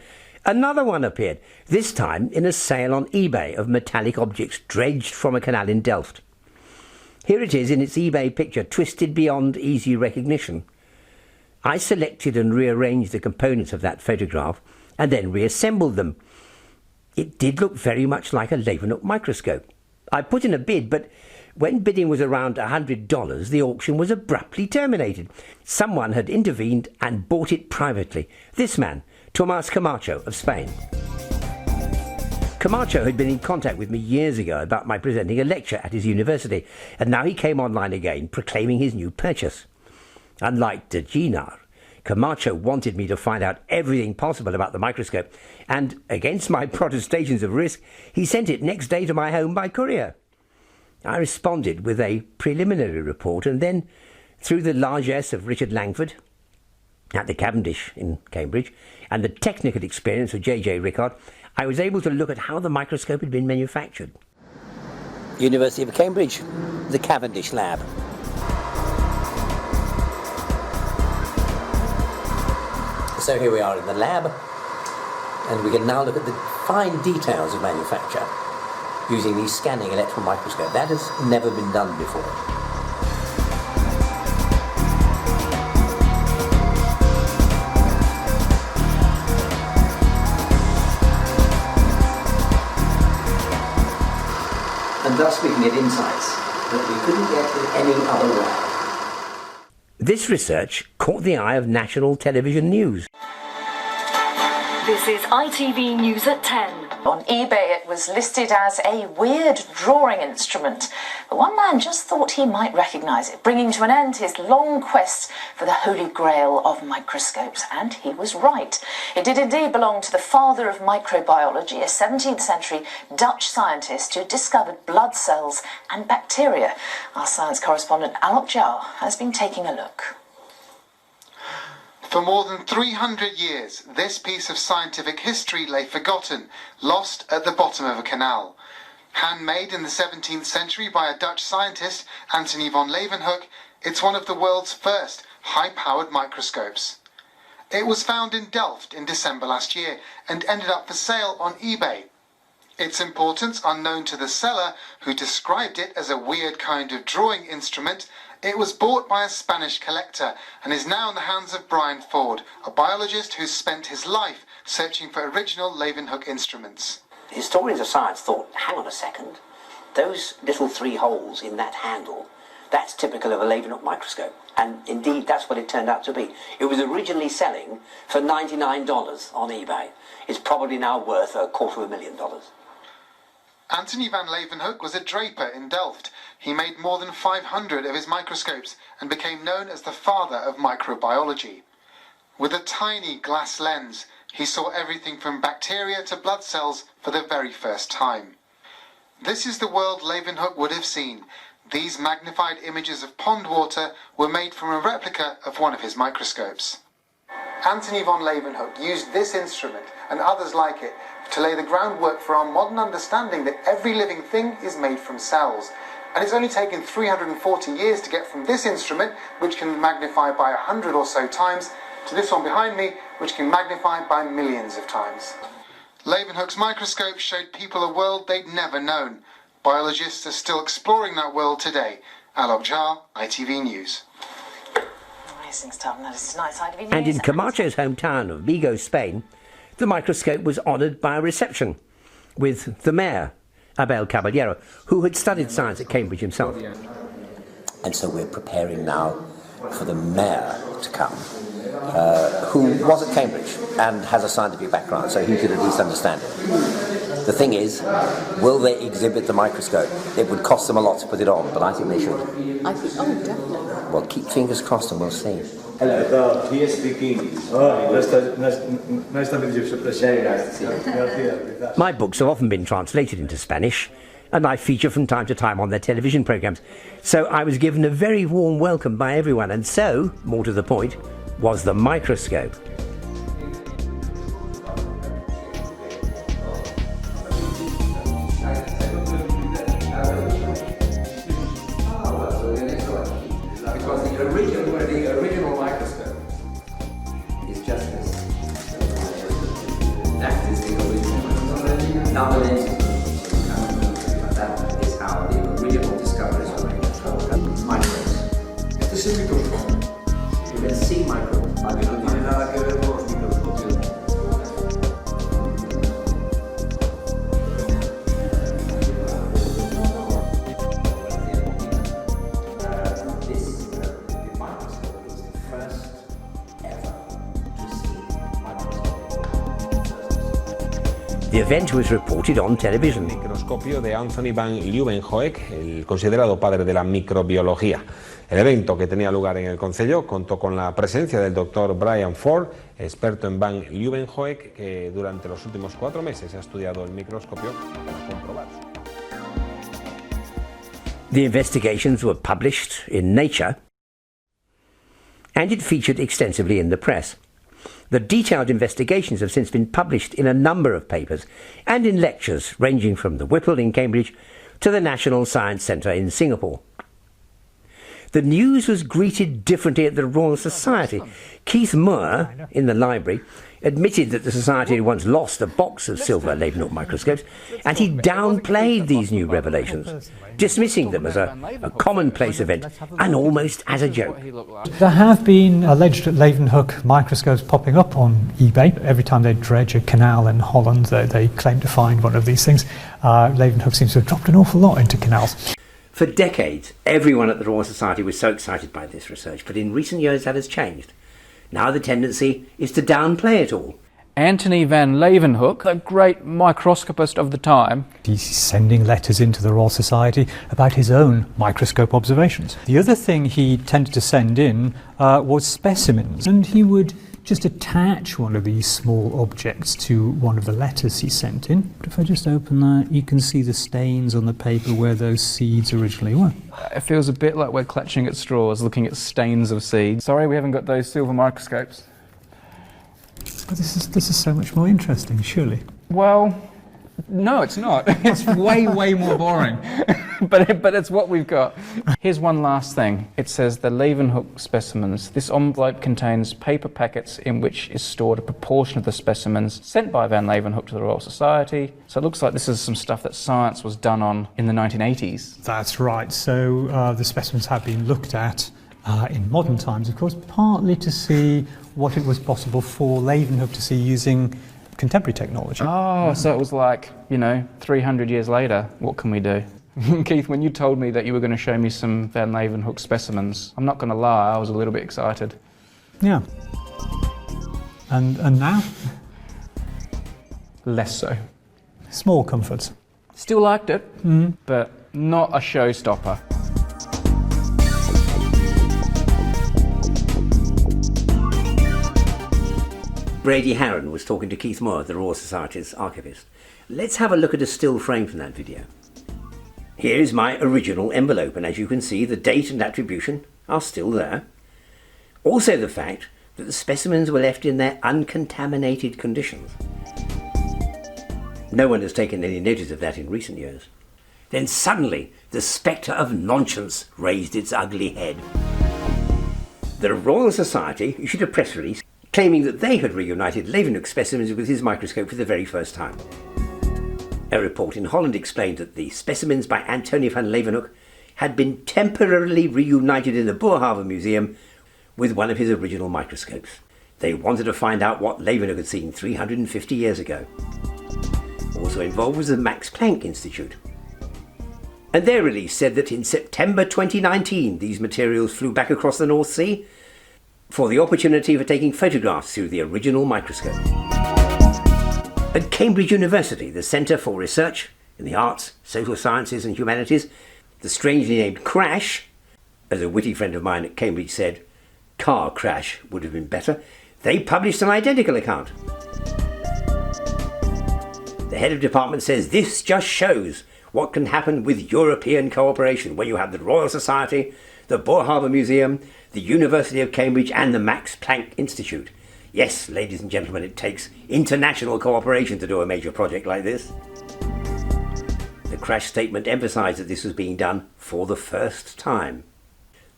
another one appeared, this time in a sale on eBay of metallic objects dredged from a canal in Delft. Here it is in its eBay picture, twisted beyond easy recognition. I selected and rearranged the components of that photograph and then reassembled them. It did look very much like a Leeuwenhoek microscope. I put in a bid, but when bidding was around $100, the auction was abruptly terminated. Someone had intervened and bought it privately. This man, Tomás Camacho of Spain. Camacho had been in contact with me years ago about my presenting a lecture at his university, and now he came online again, proclaiming his new purchase. Unlike de Gienaar, Camacho wanted me to find out everything possible about the microscope, and, against my protestations of risk, he sent it next day to my home by courier. I responded with a preliminary report, and then, through the largesse of Richard Langford at the Cavendish in Cambridge, and the technical experience of J.J. Rickard, I was able to look at how the microscope had been manufactured. University of Cambridge, the Cavendish lab. So here we are in the lab, and we can now look at the fine details of manufacture using the scanning electron microscope. That has never been done before. And thus we can get insights that we couldn't get in any other way. This research caught the eye of national television news. This is ITV News at 10. On eBay, it was listed as a weird drawing instrument, but one man just thought he might recognise it, bringing to an end his long quest for the holy grail of microscopes, and he was right. It did indeed belong to the father of microbiology, a 17th century Dutch scientist who discovered blood cells and bacteria. Our science correspondent Alok Jha has been taking a look. For more than 300 years, this piece of scientific history lay forgotten, lost at the bottom of a canal. Handmade in the 17th century by a Dutch scientist, Antony van Leeuwenhoek, it's one of the world's first high-powered microscopes. It was found in Delft in December last year and ended up for sale on eBay. Its importance unknown to the seller, who described it as a weird kind of drawing instrument. It was bought by a Spanish collector and is now in the hands of Brian Ford, a biologist who's spent his life searching for original Leeuwenhoek instruments. Historians of science thought, hang on a second, those little 3 holes in that handle, that's typical of a Leeuwenhoek microscope. And indeed, that's what it turned out to be. It was originally selling for $99 on eBay. It's probably now worth $250,000. Antony van Leeuwenhoek was a draper in Delft. He made more than 500 of his microscopes and became known as the father of microbiology. With a tiny glass lens, he saw everything from bacteria to blood cells for the very first time. This is the world Leeuwenhoek would have seen. These magnified images of pond water were made from a replica of one of his microscopes. Antony van Leeuwenhoek used this instrument and others like it to lay the groundwork for our modern understanding that every living thing is made from cells. And it's only taken 340 years to get from this instrument, which can magnify by 100 or so times, to this one behind me, which can magnify by millions of times. Leeuwenhoek's microscope showed people a world they'd never known. Biologists are still exploring that world today. Alok Jha, ITV News. Amazing stuff. That is tonight's ITV News. And in Camacho's hometown of Vigo, Spain, the microscope was honoured by a reception with the mayor, Abel Caballero, who had studied science at Cambridge himself. And so we're preparing now for the mayor to come, who was at Cambridge and has a scientific background, so he could at least understand it. The thing is, will they exhibit the microscope? It would cost them a lot to put it on, but I think they should. I think, oh, definitely. Well, keep fingers crossed and we'll see. Hello, do you speak English? My books have often been translated into Spanish, and I feature from time to time on their television programmes. So I was given a very warm welcome by everyone, and so, more to the point, was the microscope. The original microscope is just this. That is the original. Now the lens is that is how the original discoveries were made. Microbes. This is microscope. You can see microbes. No tiene nada que ver con los microscopios. The event was reported on television. Microscopio de Anthony van Leeuwenhoek, el considerado padre de la microbiología. El evento, que tenía lugar en el Concello, contó con la presencia del doctor Brian Ford, experto en van Leeuwenhoek, que durante los últimos 4 meses ha estudiado el microscopio para comprobar. The investigations were published in Nature, and it featured extensively in the press. The detailed investigations have since been published in a number of papers and in lectures ranging from the Whipple in Cambridge to the National Science Centre in Singapore. The news was greeted differently at the Royal Society. Keith Moore, in the library, admitted that the Society had once lost a box of silver Leeuwenhoek microscopes, and he downplayed these new revelations, dismissing them as a commonplace event and almost as a joke. There have been alleged Leeuwenhoek microscopes popping up on eBay. Every time they dredge a canal in Holland, they claim to find one of these things. Leeuwenhoek seems to have dropped an awful lot into canals. For decades, everyone at the Royal Society was so excited by this research, but in recent years that has changed. Now the tendency is to downplay it all. Antony van Leeuwenhoek, the great microscopist of the time. He's sending letters into the Royal Society about his own microscope observations. The other thing he tended to send in was specimens, and he would just attach one of these small objects to one of the letters he sent in. But if I just open that, you can see the stains on the paper where those seeds originally were. It feels a bit like we're clutching at straws, looking at stains of seeds. Sorry, we haven't got those silver microscopes. But this is so much more interesting, surely. Well, no, it's not. It's way, way more boring. but it's what we've got. Here's one last thing. It says the Leeuwenhoek specimens. This envelope contains paper packets in which is stored a proportion of the specimens sent by van Leeuwenhoek to the Royal Society. So it looks like this is some stuff that science was done on in the 1980s. That's right. So the specimens have been looked at in modern times, of course, partly to see what it was possible for Leeuwenhoek to see using contemporary technology. Oh, so it was like, 300 years later, what can we do? Keith, when you told me that you were going to show me some van Leeuwenhoek specimens, I'm not going to lie, I was a little bit excited. Yeah. And now? Less so. Small comforts. Still liked it, but not a showstopper. Brady Harron was talking to Keith Moore, the Royal Society's archivist. Let's have a look at a still frame from that video. Here is my original envelope, and as you can see, the date and attribution are still there. Also the fact that the specimens were left in their uncontaminated conditions. No one has taken any notice of that in recent years. Then suddenly, the spectre of Nonscience raised its ugly head. The Royal Society issued a press release claiming that they had reunited Leeuwenhoek Specimens with his microscope for the very first time. A report in Holland explained that the specimens by Antonie van Leeuwenhoek had been temporarily reunited in the Boerhaven Museum with one of his original microscopes. They wanted to find out what Leeuwenhoek had seen 350 years ago. Also involved was the Max Planck Institute. And their release said that in September 2019 these materials flew back across the North Sea for the opportunity for taking photographs through the original microscope. At Cambridge University, the Centre for Research in the Arts, Social Sciences and Humanities, the strangely named CRASH, as a witty friend of mine at Cambridge said, car crash would have been better, they published an identical account. The head of department says this just shows what can happen with European cooperation when you have the Royal Society, the Boerhaven Museum, the University of Cambridge and the Max Planck Institute. Yes, ladies and gentlemen, it takes international cooperation to do a major project like this. The crash statement emphasised that this was being done for the first time.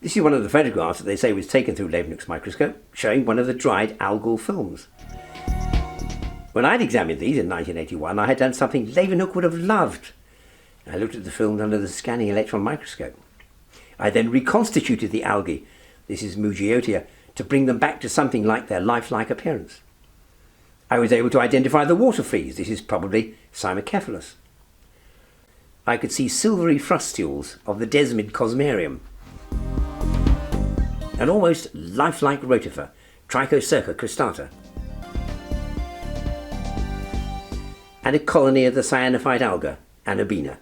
This is one of the photographs that they say was taken through Leeuwenhoek's microscope, showing one of the dried algal films. When I'd examined these in 1981, I had done something Leeuwenhoek would have loved. I looked at the films under the scanning electron microscope. I then reconstituted the algae, this is Mugiotia, to bring them back to something like their lifelike appearance. I was able to identify the water fleas, this is probably Cymocephalus. I could see silvery frustules of the Desmid cosmarium. An almost lifelike rotifer, Trichocerca cristata. And a colony of the cyanophyte alga, Anabina.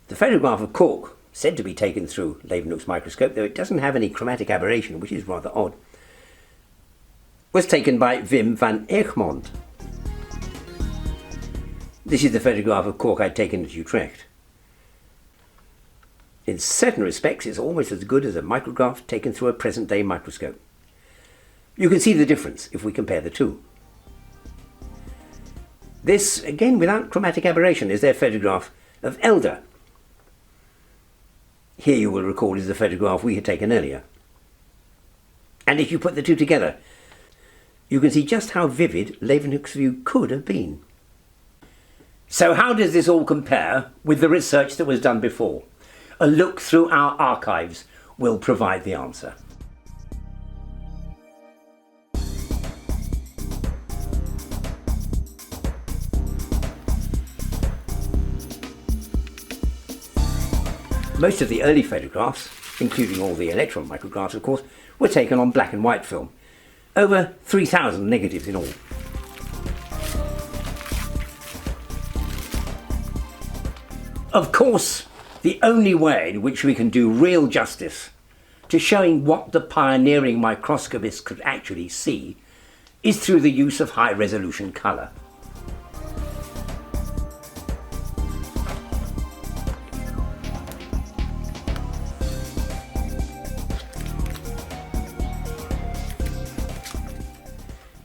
The photograph of cork, said to be taken through Leeuwenhoek's microscope, though it doesn't have any chromatic aberration, which is rather odd, was taken by Wim van Egmond. This is the photograph of cork I'd taken at Utrecht. In certain respects, it's almost as good as a micrograph taken through a present-day microscope. You can see the difference if we compare the two. This, again without chromatic aberration, is their photograph of elder. Here you will recall is the photograph we had taken earlier. And if you put the two together, you can see just how vivid Leeuwenhoek's view could have been. So how does this all compare with the research that was done before? A look through our archives will provide the answer. Most of the early photographs, including all the electron micrographs of course, were taken on black and white film. Over 3,000 negatives in all. Of course, the only way in which we can do real justice to showing what the pioneering microscopists could actually see is through the use of high-resolution colour.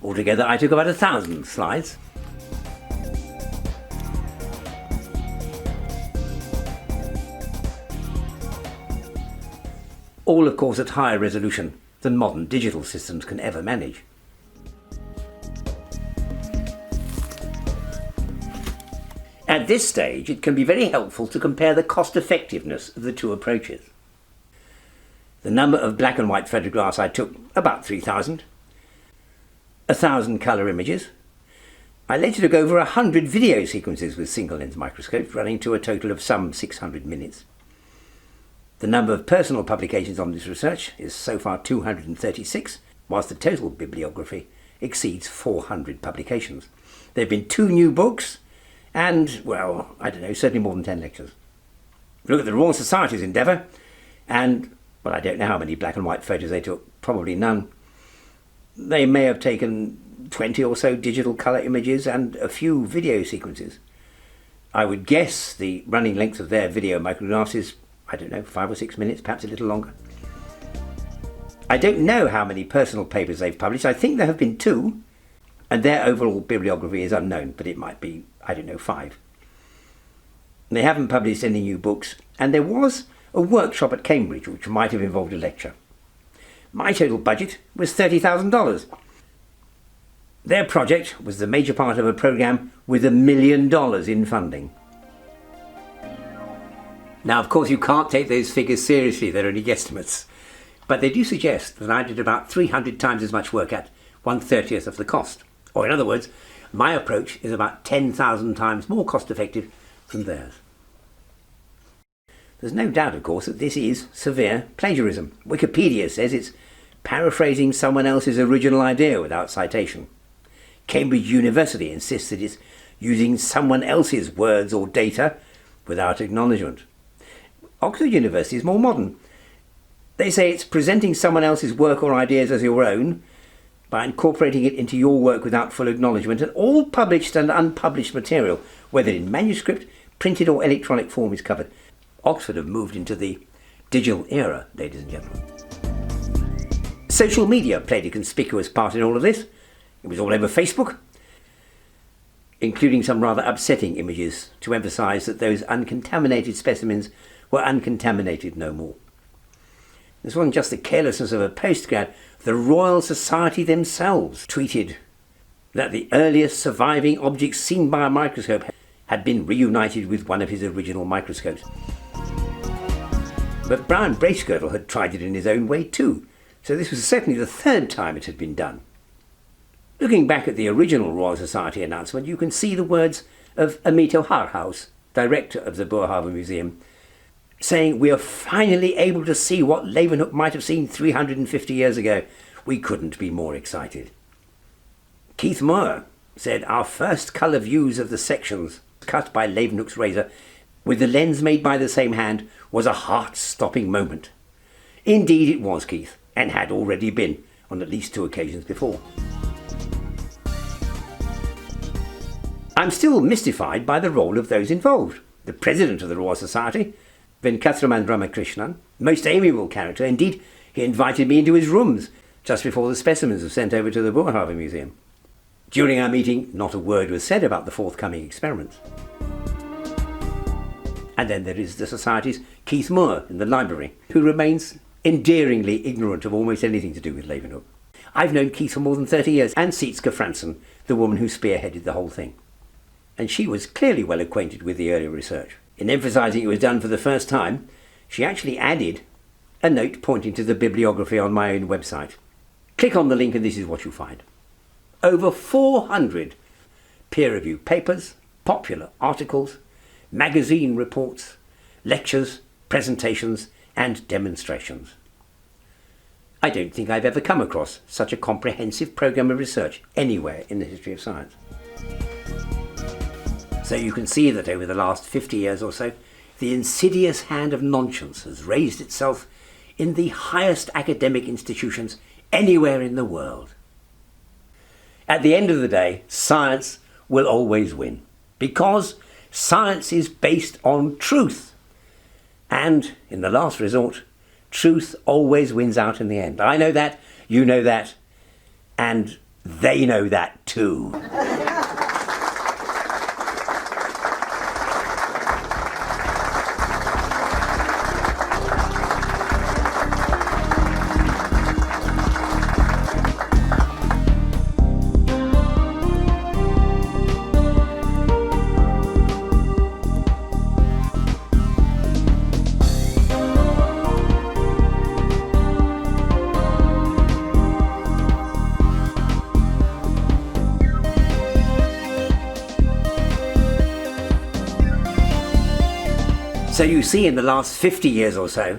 Altogether, I took about 1,000 slides. All, of course, at higher resolution than modern digital systems can ever manage. At this stage, it can be very helpful to compare the cost-effectiveness of the two approaches. The number of black and white photographs I took, about 3,000. 1,000 colour images. I later took over 100 video sequences with single-lens microscopes, running to a total of some 600 minutes. The number of personal publications on this research is so far 236, whilst the total bibliography exceeds 400 publications. There have been 2 new books and, well, I don't know, certainly more than 10 lectures. Look at the Royal Society's endeavour and, well, I don't know how many black and white photos they took, probably none. They may have taken 20 or so digital colour images and a few video sequences. I would guess the running length of their video micrographs is, I don't know, 5 or 6 minutes, perhaps a little longer. I don't know how many personal papers they've published. I think there have been 2. and their overall bibliography is unknown, but it might be, I don't know, 5. They haven't published any new books, and there was a workshop at Cambridge which might have involved a lecture. My total budget was $30,000. Their project was the major part of a programme with $1 million in funding. Now, of course, you can't take those figures seriously, they're only guesstimates, but they do suggest that I did about 300 times as much work at 1/30th of the cost. Or in other words, my approach is about 10,000 times more cost effective than theirs. There's no doubt, of course, that this is severe plagiarism. Wikipedia says it's paraphrasing someone else's original idea without citation. Cambridge University insists that it's using someone else's words or data without acknowledgement. Oxford University is more modern. They say it's presenting someone else's work or ideas as your own by incorporating it into your work without full acknowledgement, and all published and unpublished material, whether in manuscript, printed or electronic form, is covered. Oxford have moved into the digital era, ladies and gentlemen. Social media played a conspicuous part in all of this. It was all over Facebook, including some rather upsetting images to emphasise that those uncontaminated specimens were uncontaminated no more. This wasn't just the carelessness of a postgrad. The Royal Society themselves tweeted that the earliest surviving objects seen by a microscope had been reunited with one of his original microscopes. But Brian Bracegirdle had tried it in his own way too, so this was certainly the 3rd time it had been done. Looking back at the original Royal Society announcement, you can see the words of Amito Harhaus, director of the Boerhaave Museum, saying, "We are finally able to see what Leeuwenhoek might have seen 350 years ago. We couldn't be more excited." Keith Moore said, "Our first colour views of the sections cut by Leeuwenhoek's razor with the lens made by the same hand was a heart-stopping moment." Indeed it was, Keith, and had already been on at least 2 occasions before. I'm still mystified by the role of those involved. The president of the Royal Society, Venkatraman Ramakrishnan, most amiable character. Indeed, he invited me into his rooms just before the specimens were sent over to the Boerhaave Museum. During our meeting, not a word was said about the forthcoming experiments. And then there is the Society's Keith Moore in the library, who remains endearingly ignorant of almost anything to do with Leeuwenhoek. I've known Keith for more than 30 years, and Sietske Fransen, the woman who spearheaded the whole thing. And she was clearly well acquainted with the earlier research. In emphasising it was done for the first time, she actually added a note pointing to the bibliography on my own website. Click on the link and this is what you'll find. Over 400 peer-reviewed papers, popular articles, magazine reports, lectures, presentations and demonstrations. I don't think I've ever come across such a comprehensive programme of research anywhere in the history of science. So you can see that over the last 50 years or so, the insidious hand of nonsense has raised itself in the highest academic institutions anywhere in the world. At the end of the day, science will always win, because science is based on truth. And, in the last resort, truth always wins out in the end. I know that, you know that, and they know that too. So you see in the last 50 years or so,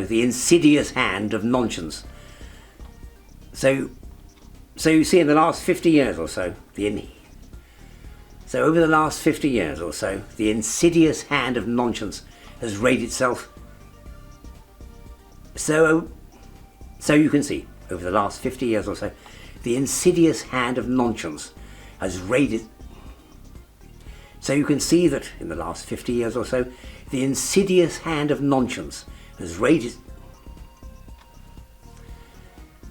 the insidious hand of nonsense. So you see in the last 50 years or so, over the last 50 years or so, the insidious hand of nonsense has raised itself. So you can see, over the last 50 years or so, the insidious hand of nonsense has raided. So you can see that in the last 50 years or so, the insidious hand of nonsense has raided.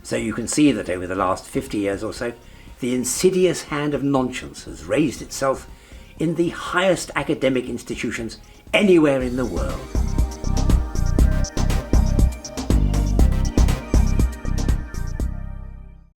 So you can see that over the last 50 years or so, the insidious hand of nonscience has raised itself in the highest academic institutions anywhere in the world.